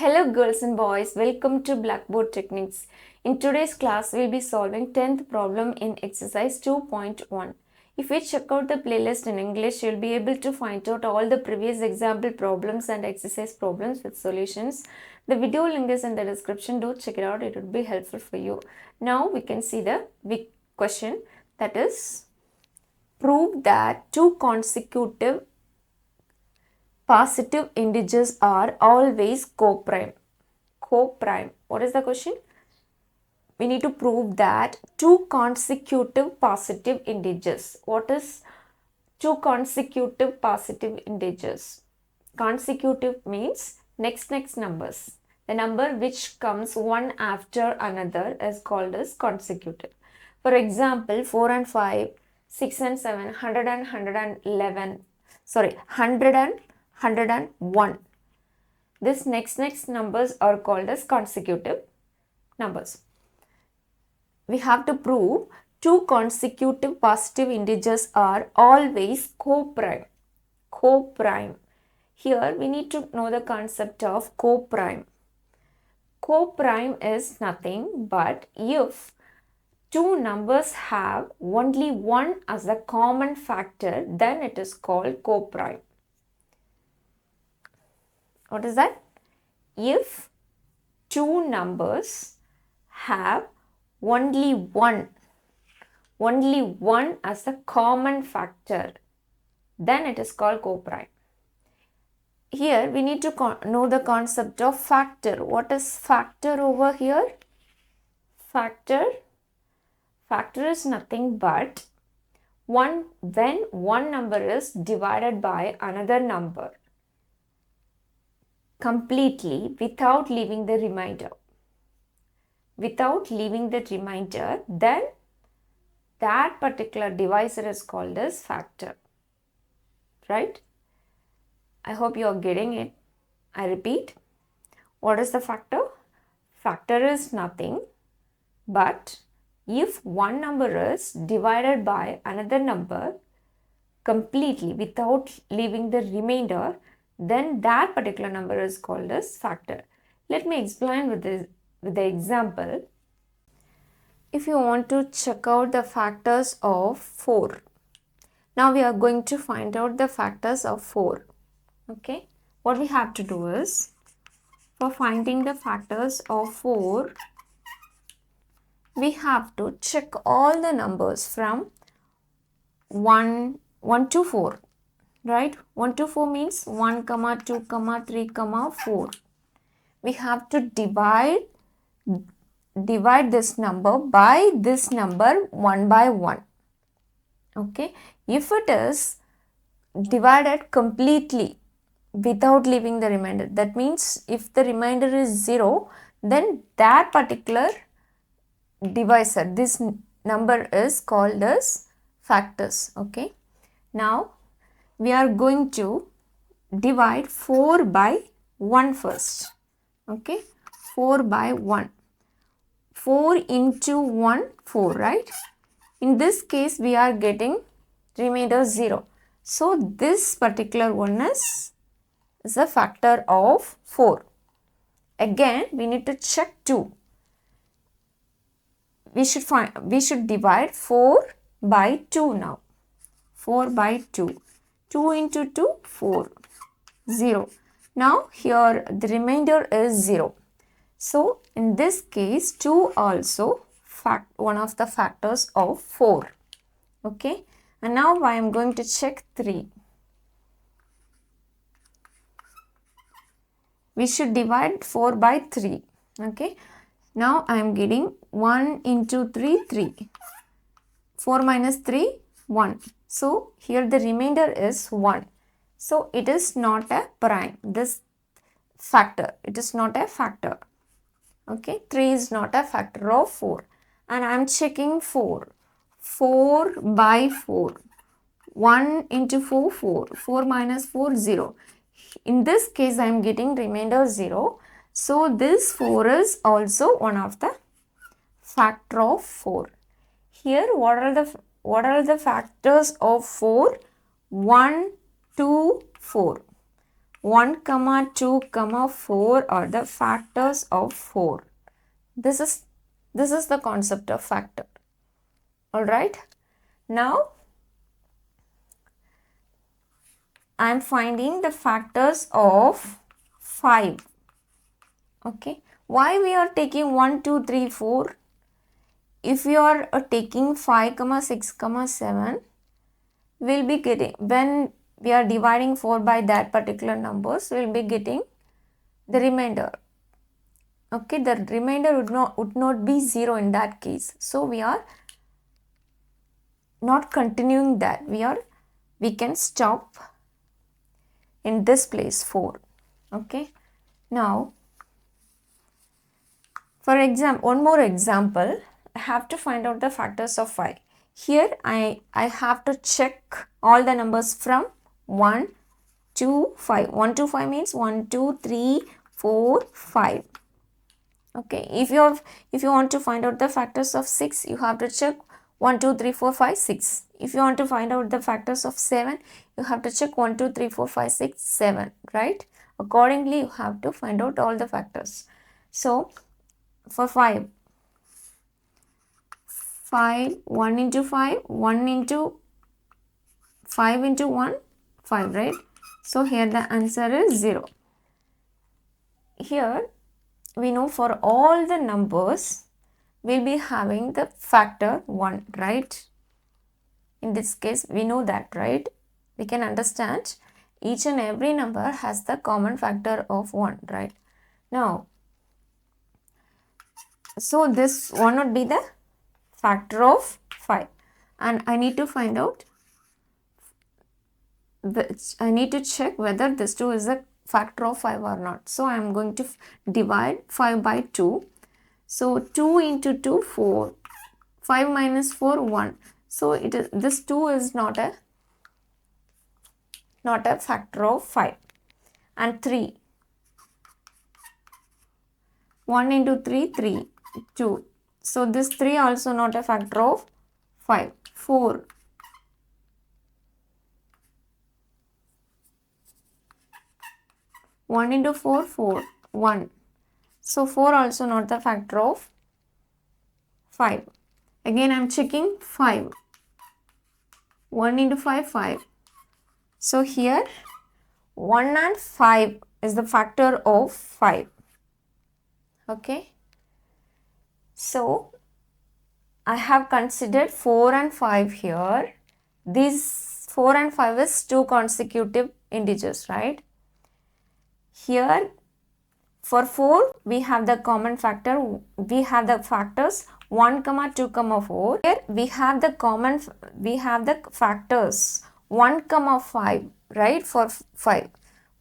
Hello girls and boys, welcome to Blackboard Techniques. In today's class, we'll be solving 10th problem in exercise 2.1. If you check out the playlist in English, you'll be able to find out all the previous example problems and exercise problems with solutions. The video link is in the description. Do check it out. It would be helpful for you. Now we can see the big question, that is, prove that two consecutive positive integers are always coprime. Coprime. What is the question? We need to prove that two consecutive positive integers. What is two consecutive positive integers? Consecutive means next numbers. The number which comes one after another is called as consecutive. For example, 4 and 5, 6 and 7, 100 and 111. Sorry, 100 and 101. This next numbers are called as consecutive numbers. We have to prove two consecutive positive integers are always coprime. Coprime. Here we need to know the concept of coprime. Coprime is nothing but if two numbers have only one as a common factor, then it is called coprime. What is that? If two numbers have only one as a common factor, then it is called coprime. Here we need to know the concept of factor. What is factor over here? Factor is nothing but when one number is divided by another number completely without leaving the remainder. Without leaving the remainder, then that particular divisor is called as factor. Right? I hope you are getting it. I repeat. What is the factor? Factor is nothing but if one number is divided by another number completely without leaving the remainder, then that particular number is called as factor. Let me explain with the example. If you want to check out the factors of 4, now we are going to find out the factors of 4. Okay, what we have to do is, for finding the factors of 4, we have to check all the numbers from 1 to 4. Right? 1 to 4 means 1, 2, 3, 4. We have to divide this number by this number one by one. Okay? If it is divided completely without leaving the remainder, that means if the remainder is 0, then that particular divisor, this number is called as factors. Okay? Now, we are going to divide 4 by 1 first. Okay, 4 by 1. 4 into 1, 4, right? In this case, we are getting remainder 0. So, this particular one is a factor of 4. Again, we need to check 2. We should divide 4 by 2 now. 4 by 2. 2 into 2, 4, 0. Now here the remainder is 0. So in this case 2 also one of the factors of 4. Okay. And now I am going to check 3. We should divide 4 by 3. Okay. Now I am getting 1 into 3, 3. 4 minus 3, 1. So, here the remainder is 1. So, it is not a prime. This factor, it is not a factor. Okay, 3 is not a factor of 4. And I am checking 4. 4 by 4. 1 into 4, 4. 4 minus 4, 0. In this case, I am getting remainder 0. So, this 4 is also one of the factor of 4. Here, what are the factors of 4? 1, 2, 4. 1, 2, 4 are the factors of 4. This is the concept of factor. Alright. Now I am finding the factors of 5. Okay. Why we are taking 1, 2, 3, 4? If you are taking 5, 6, 7, we'll be getting, when we are dividing 4 by that particular numbers, we'll be getting the remainder. Okay, the remainder would not be 0 in that case. So we are not continuing that. We can stop in this place 4. Okay. Now, for example, one more example, I have to find out the factors of 5. Here I have to check all the numbers from 1 to 5. 1 to 5 means 1, 2, 3, 4, 5. Okay, if you want to find out the factors of 6, you have to check 1, 2, 3, 4, 5, 6. If you want to find out the factors of 7, you have to check 1, 2, 3, 4, 5, 6, 7, right? Accordingly, you have to find out all the factors. So, for 5, 1 into 5, 1 into 5 into 1, 5, right? So, here the answer is 0. Here, we know for all the numbers, we'll be having the factor 1, right? In this case, we know that, right? We can understand each and every number has the common factor of 1, right? Now, so this one would be the factor of 5. And I need to find out, I need to check whether this 2 is a factor of 5 or not. So, I am going to divide 5 by 2. So, 2 into 2, 4. 5 minus 4, 1. So, this 2 is not a factor of 5. And 3. 1 into 3, 3. 2. So, this 3 also not a factor of 5. 4. 1 into 4, 4. 1. So, 4 also not the factor of 5. Again, I am checking 5. 1 into 5, 5. So, here 1 and 5 is the factor of 5. Okay. So, I have considered 4 and 5 here. These 4 and 5 is 2 consecutive integers, right? Here, for 4, we have the common factor. We have the factors 1, 2, 4. Here, we have the factors 1, 5, right? For 5.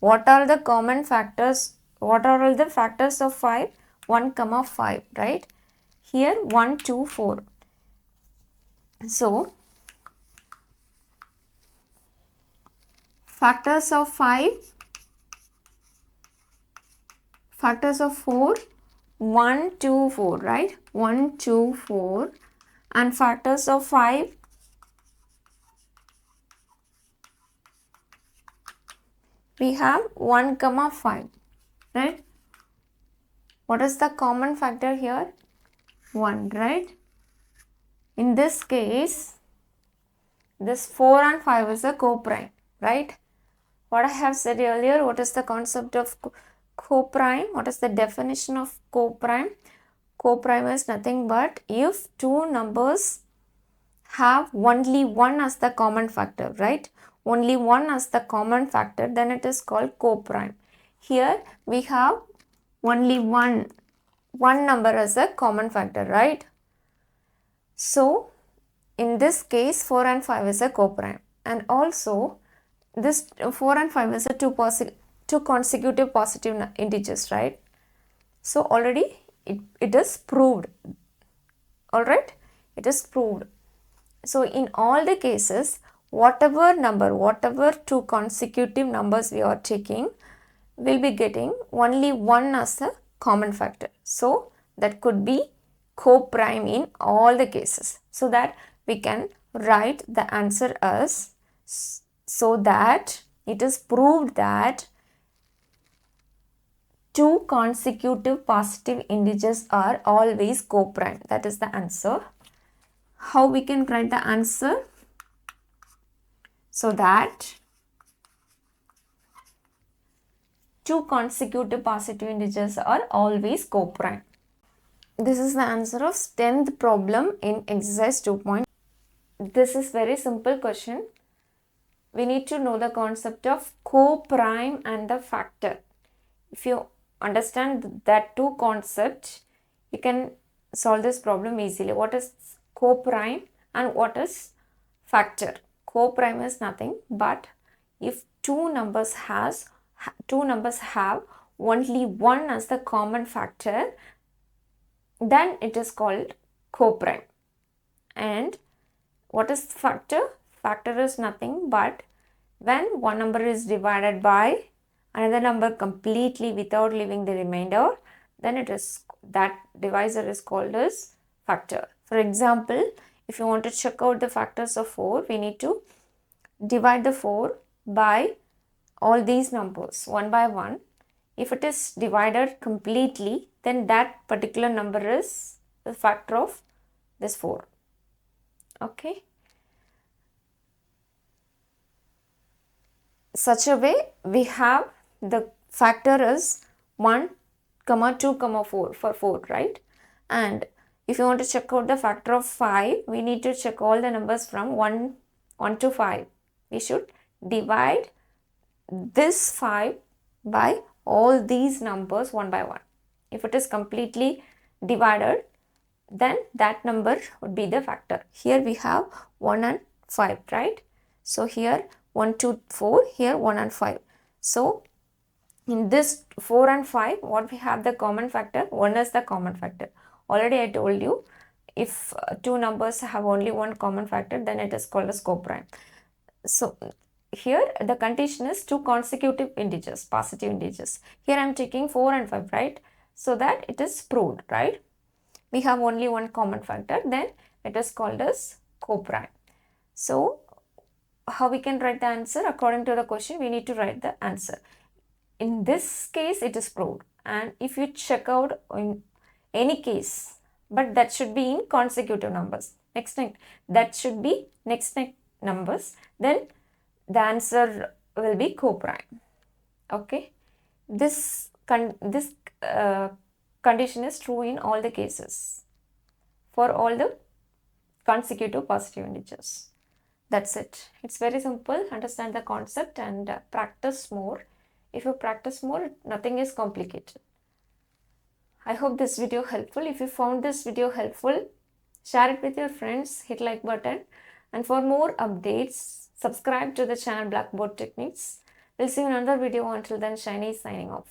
What are the common factors? What are all the factors of 5? 1, 5, right? Here, 1, 2, 4. So, factors of 5, factors of 4, 1, 2, 4, right? 1, 2, 4. And factors of 5, we have 1, 5, right? What is the common factor here? 1, right? In this case, this 4 and 5 is a coprime, right? What I have said earlier, what is the concept of coprime? What is the definition of coprime? Coprime is nothing but if two numbers have only one as the common factor, right? Only one as the common factor, then it is called coprime. Here we have only one number as a common factor, right? So, in this case, 4 and 5 is a coprime. And also, this 4 and 5 is a two consecutive positive integers, right? So, already it is proved. Alright? It is proved. So, in all the cases, whatever two consecutive numbers we are taking, we'll be getting only one as a common factor. So, that could be coprime in all the cases. So that we can write the answer as, so that it is proved that two consecutive positive integers are always co-prime. That is the answer. How we can write the answer? So that two consecutive positive integers are always co-prime. This is the answer of 10th problem in exercise 2.1. This is very simple question. We need to know the concept of co-prime and the factor. If you understand that two concepts, you can solve this problem easily. What is co-prime and what is factor? Co-prime is nothing but if two numbers have only one as the common factor, then it is called co-prime. And what is factor? Factor is nothing but when one number is divided by another number completely without leaving the remainder, then it is that divisor is called as factor. For example, if you want to check out the factors of 4, we need to divide the 4 by all these numbers one by one. If it is divided completely, then that particular number is the factor of this 4. Okay. Such a way we have the factor is 1, 2, 4 for 4, right? And if you want to check out the factor of 5, we need to check all the numbers from 1 to 5. We should divide this 5 by all these numbers one by one. If it is completely divided, then that number would be the factor. Here we have 1 and 5, right? So here 1, 2, 4, here 1 and 5. So in this 4 and 5, what we have the common factor? 1 is the common factor. Already I told you, if two numbers have only one common factor, then it is called as co-prime. So here the condition is two consecutive integers, positive integers. Here I am taking 4 and 5, right? So that it is proved, right? We have only one common factor, then it is called as co-prime. So how we can write the answer? According to the question, we need to write the answer. In this case, it is proved. And if you check out in any case, but that should be in consecutive numbers. Next, that should be next numbers. Then the answer will be co-prime. Okay. This condition is true in all the cases for all the consecutive positive integers. That's it. It's very simple. Understand the concept and practice more. If you practice more, nothing is complicated. I hope this video helpful. If you found this video helpful, share it with your friends, hit like button, and for more updates, subscribe to the channel Blackboard Techniques. We'll see you in another video. Until then, Shiny signing off.